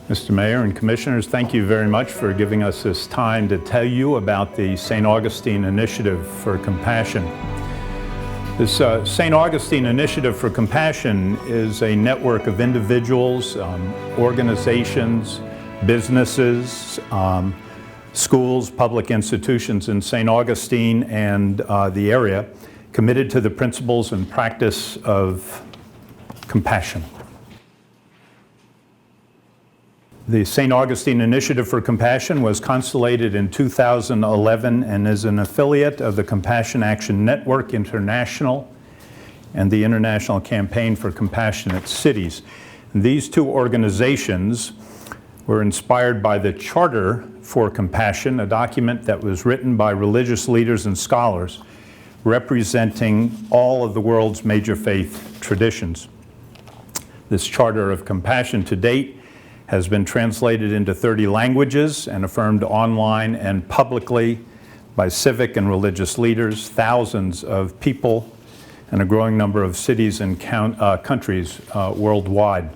Mr. Mayor and Commissioners, thank you very much for giving us this time to tell you about the St. Augustine Initiative for Compassion. This St. Augustine Initiative for Compassion is a network of individuals, organizations, businesses, schools, public institutions in St. Augustine and the area committed to the principles and practice of compassion. The St. Augustine Initiative for Compassion was constellated in 2011 and is an affiliate of the Compassion Action Network International and the International Campaign for Compassionate Cities. And these two organizations were inspired by the Charter for Compassion, a document that was written by religious leaders and scholars representing all of the world's major faith traditions. This Charter of Compassion to date has been translated into 30 languages and affirmed online and publicly by civic and religious leaders, thousands of people, and a growing number of cities and countries worldwide.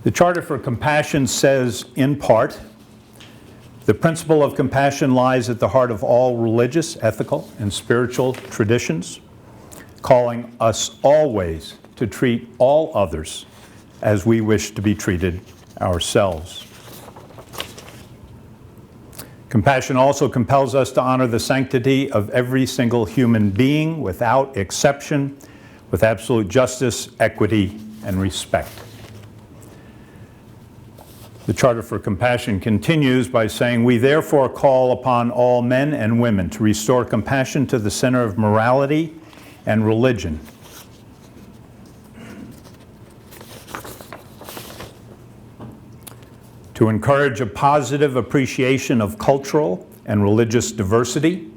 The Charter for Compassion says, in part, the principle of compassion lies at the heart of all religious, ethical, and spiritual traditions, calling us always to treat all others as we wish to be treated ourselves. Compassion also compels us to honor the sanctity of every single human being without exception, with absolute justice, equity, and respect. The Charter for Compassion continues by saying, we therefore call upon all men and women to restore compassion to the center of morality and religion. To encourage a positive appreciation of cultural and religious diversity,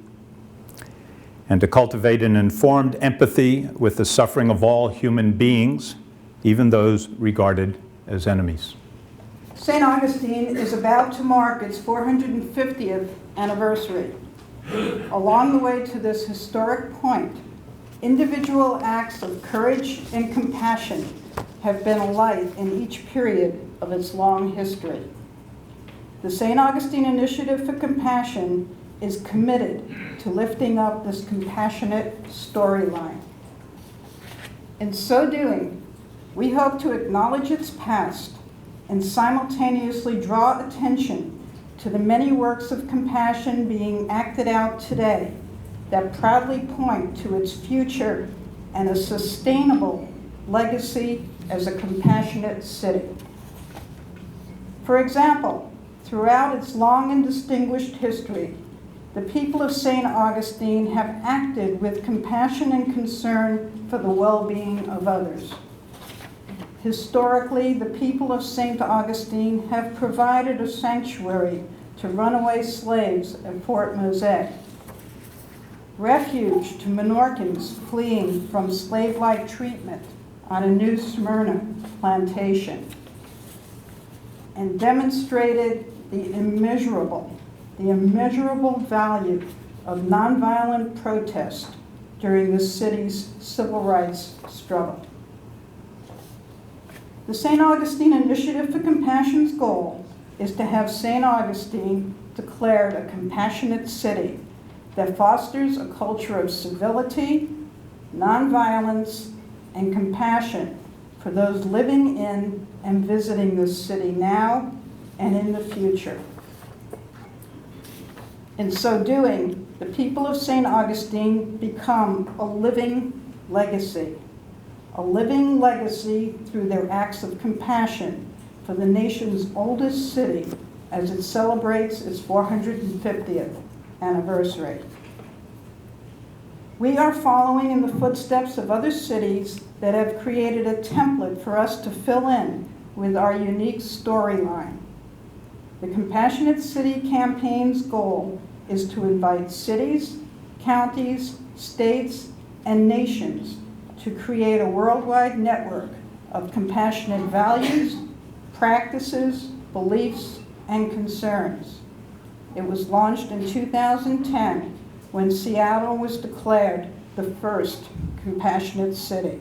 and to cultivate an informed empathy with the suffering of all human beings, even those regarded as enemies. St. Augustine is about to mark its 450th anniversary. Along the way to this historic point, individual acts of courage and compassion have been a light in each period of its long history. The St. Augustine Initiative for Compassion is committed to lifting up this compassionate storyline. In so doing, we hope to acknowledge its past and simultaneously draw attention to the many works of compassion being acted out today that proudly point to its future and a sustainable legacy as a compassionate city. For example, throughout its long and distinguished history, the people of St. Augustine have acted with compassion and concern for the well-being of others. Historically, the people of St. Augustine have provided a sanctuary to runaway slaves at Fort Mosaic, refuge to Menorcans fleeing from slave-like treatment on a New Smyrna plantation, and demonstrated the immeasurable value of nonviolent protest during the city's civil rights struggle. The St. Augustine Initiative for Compassion's goal is to have St. Augustine declared a compassionate city that fosters a culture of civility, nonviolence, and compassion for those living in and visiting this city now and in the future. In so doing, the people of St. Augustine become a living legacy through their acts of compassion for the nation's oldest city as it celebrates its 450th anniversary. We are following in the footsteps of other cities that have created a template for us to fill in with our unique storyline. The Compassionate City campaign's goal is to invite cities, counties, states, and nations to create a worldwide network of compassionate values, practices, beliefs, and concerns. It was launched in 2010 when Seattle was declared the first compassionate city.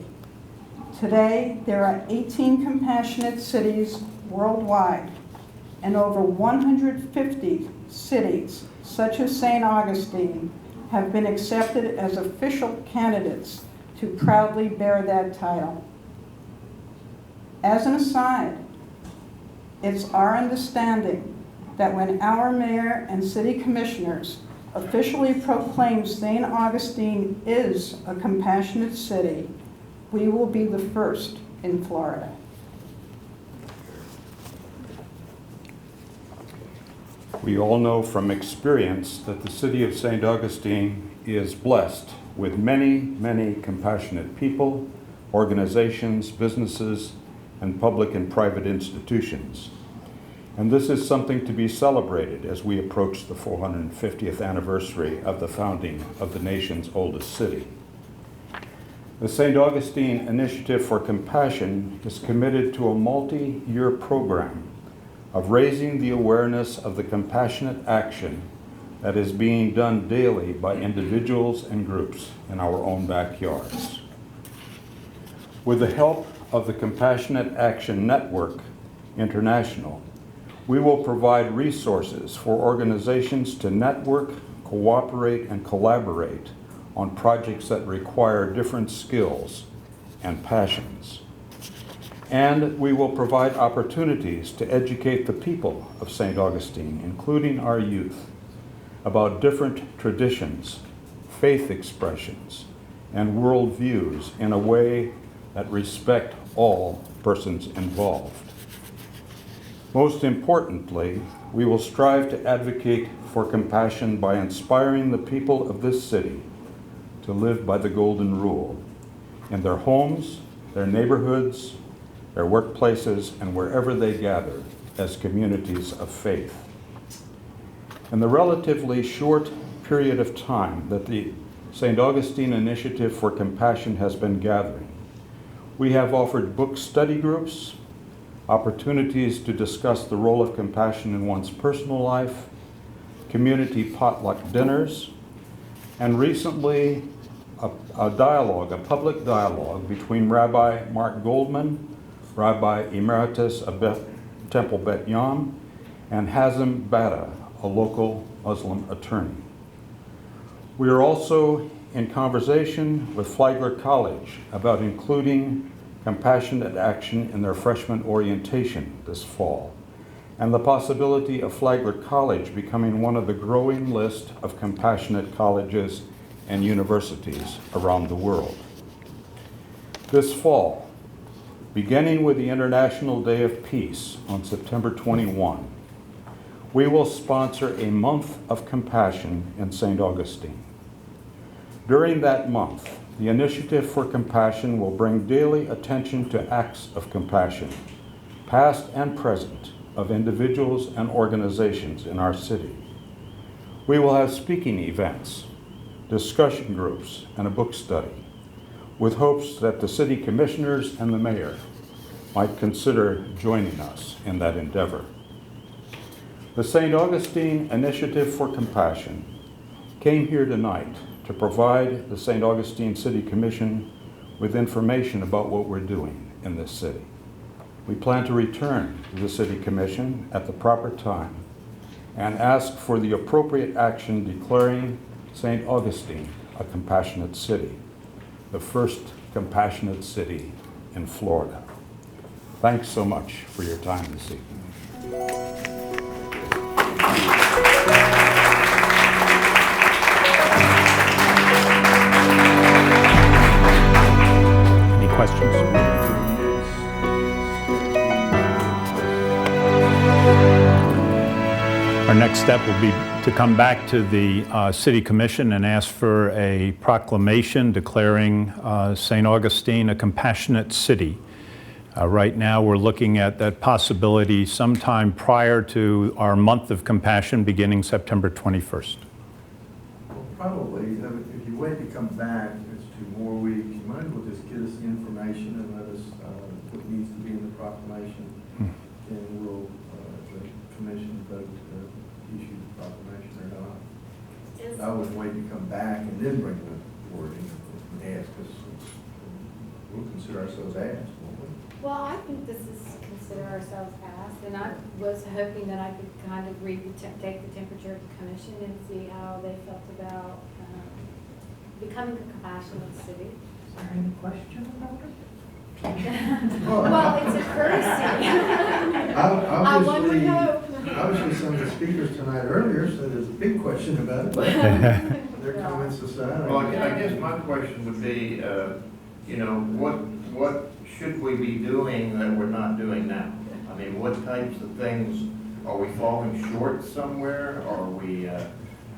Today, there are 18 compassionate cities worldwide, and over 150 cities, such as St. Augustine, have been accepted as official candidates to proudly bear that title. As an aside, it's our understanding that when our mayor and city commissioners officially proclaim St. Augustine is a compassionate city, we will be the first in Florida. We all know from experience that the city of St. Augustine is blessed with many, many compassionate people, organizations, businesses, and public and private institutions. And this is something to be celebrated as we approach the 450th anniversary of the founding of the nation's oldest city. The St. Augustine Initiative for Compassion is committed to a multi-year program of raising the awareness of the compassionate action that is being done daily by individuals and groups in our own backyards. With the help of the Compassionate Action Network International, we will provide resources for organizations to network, cooperate, and collaborate on projects that require different skills and passions. And we will provide opportunities to educate the people of St. Augustine, including our youth, about different traditions, faith expressions, and worldviews in a way that respect all persons involved. Most importantly, we will strive to advocate for compassion by inspiring the people of this city to live by the Golden Rule in their homes, their neighborhoods, their workplaces, and wherever they gather as communities of faith. In the relatively short period of time that the St. Augustine Initiative for Compassion has been gathering, we have offered book study groups, opportunities to discuss the role of compassion in one's personal life, community potluck dinners, and recently a public dialogue between Rabbi Mark Goldman, Rabbi Emeritus of Temple Bet Yam, and Hazem Bata, a local Muslim attorney. We are also in conversation with Flagler College about including compassionate action in their freshman orientation this fall, and the possibility of Flagler College becoming one of the growing list of compassionate colleges and universities around the world. This fall, beginning with the International Day of Peace on September 21, we will sponsor a month of compassion in St. Augustine. During that month, the Initiative for Compassion will bring daily attention to acts of compassion, past and present, of individuals and organizations in our city. We will have speaking events, discussion groups, and a book study, with hopes that the city commissioners and the mayor might consider joining us in that endeavor. The St. Augustine Initiative for Compassion came here tonight to provide the St. Augustine City Commission with information about what we're doing in this city. We plan to return to the City Commission at the proper time and ask for the appropriate action declaring St. Augustine a compassionate city, the first compassionate city in Florida. Thanks so much for your time this evening. Any questions? Our next step will be to come back to the City Commission and ask for a proclamation declaring St. Augustine a compassionate city. Right now, we're looking at that possibility sometime prior to our month of compassion beginning September 21st. Well, probably, if you wait to come back, it's 2 more weeks, you might as well just get us the information and let us what needs to be in the proclamation, and we'll, the commission vote to issue the proclamation or not. I would wait to come back and then bring the wording and ask us. We'll consider ourselves asked, won't we? Well, I think this is consider ourselves asked, and I was hoping that I could kind of take the temperature of the commission and see how they felt about becoming a compassionate city. Is there any question about it? Well, it's a courtesy. I one would hope. Obviously, some of the speakers tonight earlier said there's a big question about it. Their comments aside. Well, I guess my question would be, you know, what should we be doing that we're not doing now? I mean, what types of things, are we falling short somewhere? Are we,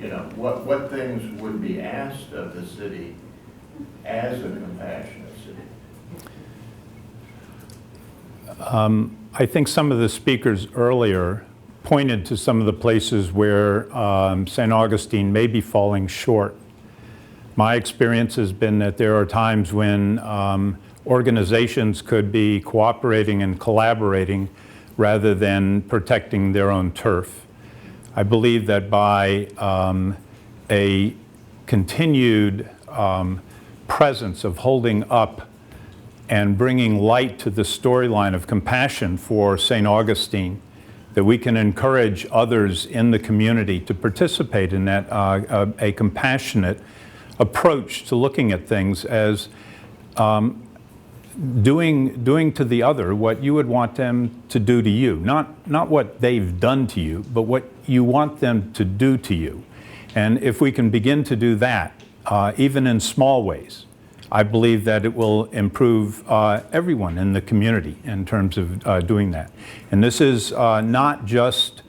you know, what things would be asked of the city as a compassionate city? I think some of the speakers earlier pointed to some of the places where St. Augustine may be falling short. My experience has been that there are times when organizations could be cooperating and collaborating rather than protecting their own turf. I believe that by a continued presence of holding up and bringing light to the storyline of compassion for St. Augustine, that we can encourage others in the community to participate in that, a compassionate approach to looking at things as doing to the other what you would want them to do to you. Not what they've done to you, but what you want them to do to you. And if we can begin to do that, even in small ways, I believe that it will improve everyone in the community in terms of doing that. And this is not just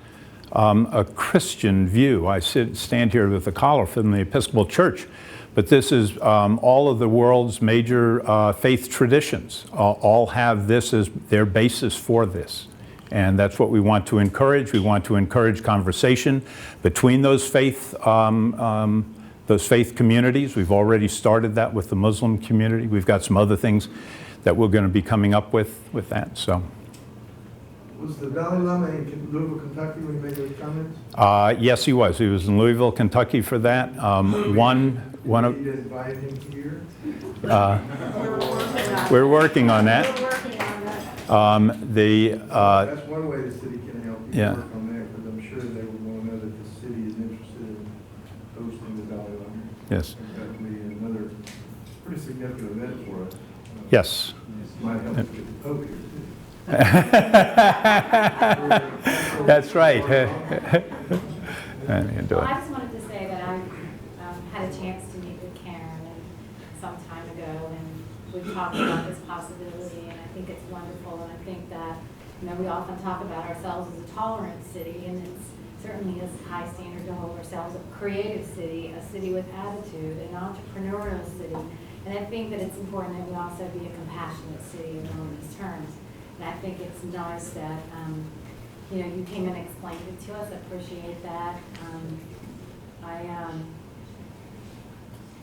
a Christian view. I stand here with a collar from the Episcopal Church, but this is all of the world's major faith traditions all have this as their basis for this. And that's what we want to encourage. We want to encourage conversation between those faith communities. We've already started that with the Muslim community. We've got some other things that we're going to be coming up with that. So, Was the Dalai Lama in Louisville, Kentucky when he made those comments? yes, he was. He was in Louisville, Kentucky for that. One of You didn't invite him here? we're working on that. We're working on that. That's one way the city can help you Yeah. work on that, because I'm sure they would want to know that the city is interested in hosting the Dalai Lama. Yes. I think that would be another pretty significant event for us. Yes. Might help us get the Pope here, too. That's right. You do Well, I it. just wanted to say that I had a chance to meet with Caren some time ago, and we talked about this possibility, and I think it's wonderful, and I think that, you know, we often talk about ourselves as a tolerant city, and it's certainly is a high standard to hold ourselves a creative city, a city with attitude, an entrepreneurial city, and I think that it's important that we also be a compassionate city in all these terms. And I think it's nice that, you know, you came and explained it to us. I appreciate that.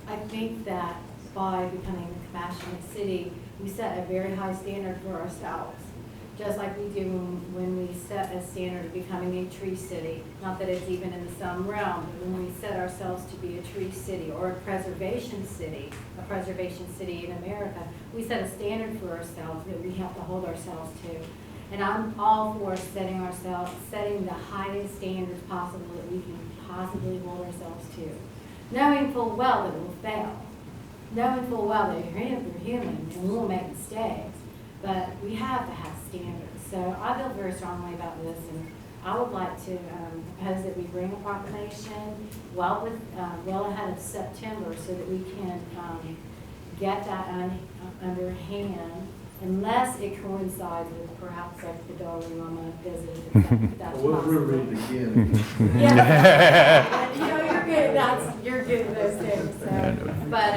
I think that by becoming a compassionate city, we set a very high standard for ourselves. Just like we do when we set a standard of becoming a tree city. Not that it's even in some realm, but when we set ourselves to be a tree city or a preservation city in America, we set a standard for ourselves that we have to hold ourselves to. And I'm all for setting the highest standards possible that we can possibly hold ourselves to. Knowing full well that we'll fail. Knowing full well that you're human and we'll make mistakes. But we have to have standards. So I feel very strongly about this, and I would like to propose that we bring a proclamation well ahead of September so that we can get that under hand, unless it coincides with perhaps like the Dalai Lama visit. If that's We'll possible. read it again. Yeah. You know, you're good. You're good at those things. So. But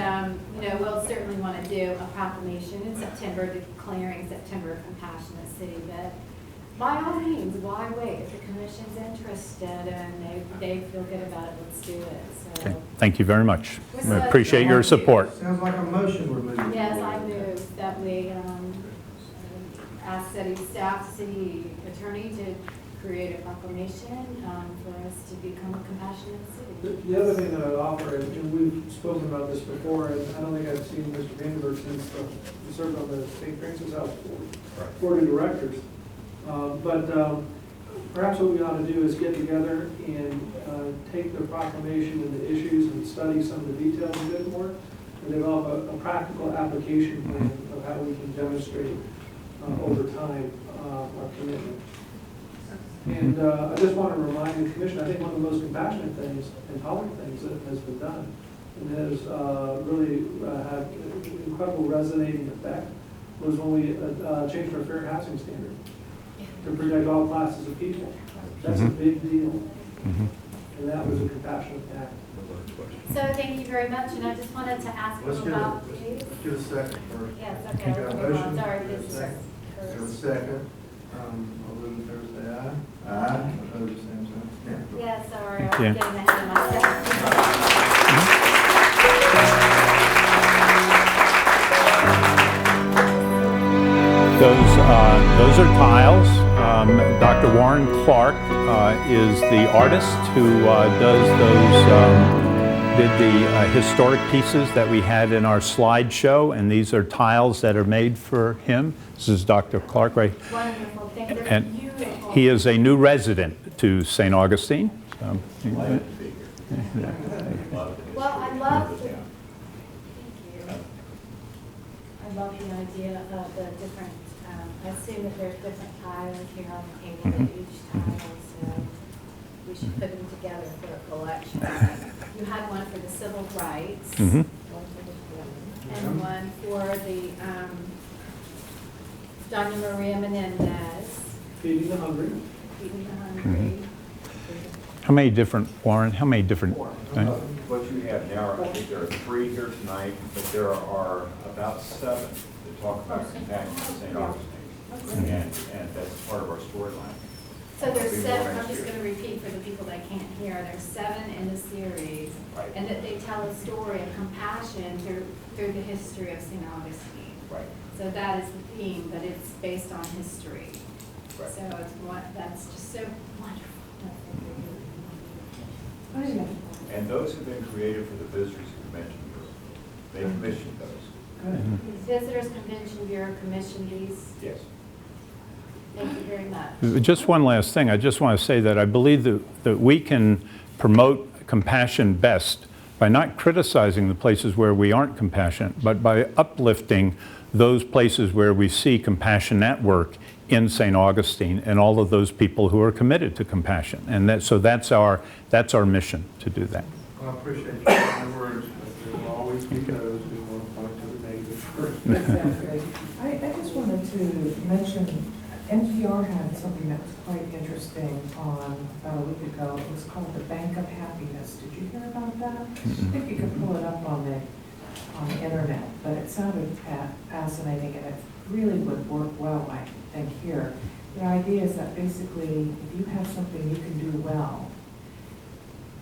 you know, we'll certainly want to do a proclamation in September declaring September a compassionate city. But by all means, why wait? If the commission's interested and they feel good about it, let's do it. So. Okay. Thank you very much. Yes, We appreciate your support. Sounds like a motion we're moving. Yes, forward. I move that we ask city staff, city attorney to create a proclamation for us to become a compassionate city. The other thing that I'd offer, and we've spoken about this before, and I don't think I've seen Mr. VandeBerg since he served on the St. Francis House Board of Directors. But perhaps what we ought to do is get together and take the proclamation and the issues and study some of the details a bit more, and develop a practical application plan of how we can demonstrate over time our commitment. And I just want to remind the Commission, I think one of the most compassionate things and tolerant things that has been done and has really had incredible resonating effect was when we changed our fair housing standard to protect all classes of people. That's a big deal. And that was a compassionate act. So thank you very much, and I just wanted to ask Let's you get about, let's get a second first. yes, okay, Got a let's move on. motion? Sorry, Got a business second? Got a first. second. All those in favor say aye. Aye. Opposed, same sign. Yeah. Yeah, sorry, Thank I'm you. getting ahead of myself. Those are tiles. Dr. Warren Clark is the artist who did the historic pieces that we had in our slideshow, and these are tiles that are made for him. This is Dr. Clark, right? Wonderful, thank you. They're And beautiful. he is a new resident to St. Augustine. So, Well, I love, thank you. I love the idea of the different, I assume that there's different tiles here on the table at each tile, so we should put them together for a collection. You had one for the civil rights, Mhm. and one for the Doña Maria Menendez, Feeding the hungry. feeding the hungry. How many different, Warren, how many different? What you have now, I think there are 3 here tonight, but there are about 7 that talk about compassion in St. Augustine. And that's part of our storyline. So there's Be 7, more I'm next just year. going to repeat for the people that can't hear, there's 7 in the series. Right. And that they tell a story of compassion through the history of St. Augustine. Right. So that is the theme, but it's based on history. Right. So it's that's just so wonderful. And those have been created for the Visitors Convention Bureau. They commissioned those. Visitors Convention Bureau commissioned these. Yes. Thank you very much. Just one last thing. I just want to say that I believe that we can promote compassion best by not criticizing the places where we aren't compassionate, but by uplifting those places where we see compassion at work in St. Augustine and all of those people who are committed to compassion. And so that's our mission to do that. Well, I appreciate your kind words, but there will always be those who want to point to the negative first. Exactly. I just wanted to mention, NPR had something that was quite interesting about a week ago. It was called The Bank of Happiness. Did you hear about that? I think you could pull it up on the internet, but it sounded fascinating, and it really would work well, I think, here. The idea is that basically, if you have something you can do well,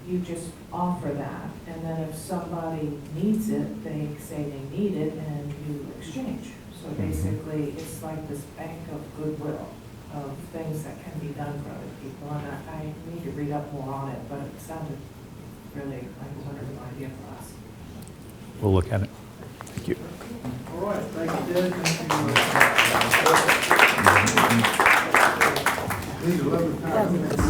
you just offer that, and then if somebody needs it, they say they need it, and you exchange. So basically, it's like this bank of goodwill, of things that can be done for other people. And I need to read up more on it, but it sounded really like a wonderful idea for us. We'll look at it. Thank you. All right, thank you, Ted. Thank you. These are lovely times.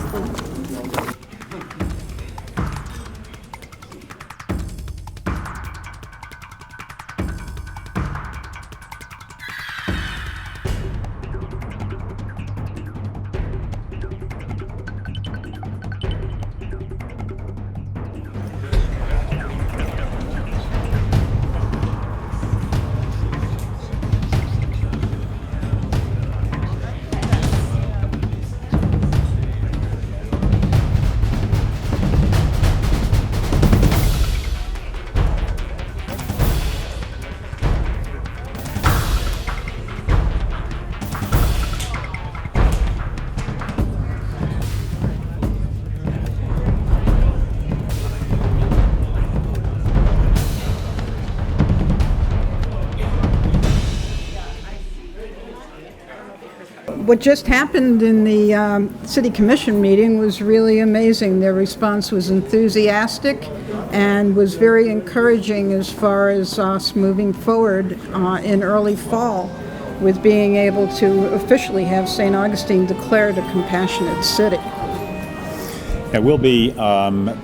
What just happened in the City Commission meeting was really amazing. Their response was enthusiastic and was very encouraging as far as us moving forward in early fall with being able to officially have St. Augustine declared a compassionate city. Yeah, we'll be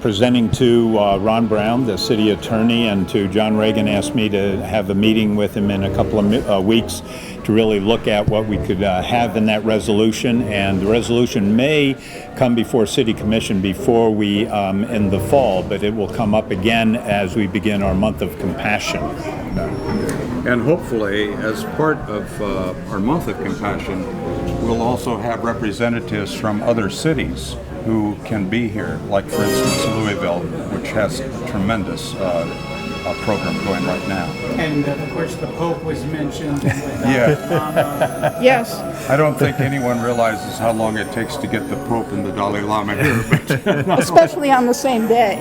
presenting to Ron Brown, the city attorney, and to John Reagan asked me to have a meeting with him in a couple of weeks to really look at what we could have in that resolution. And the resolution may come before City Commission before we in the fall, but it will come up again as we begin our month of compassion. And hopefully, as part of our month of compassion, we'll also have representatives from other cities who can be here, like for instance Louisville, which has a tremendous program going right now. And of course, the Pope was mentioned. Yeah. Yes. I don't think anyone realizes how long it takes to get the Pope and the Dalai Lama here, but Especially on the same day.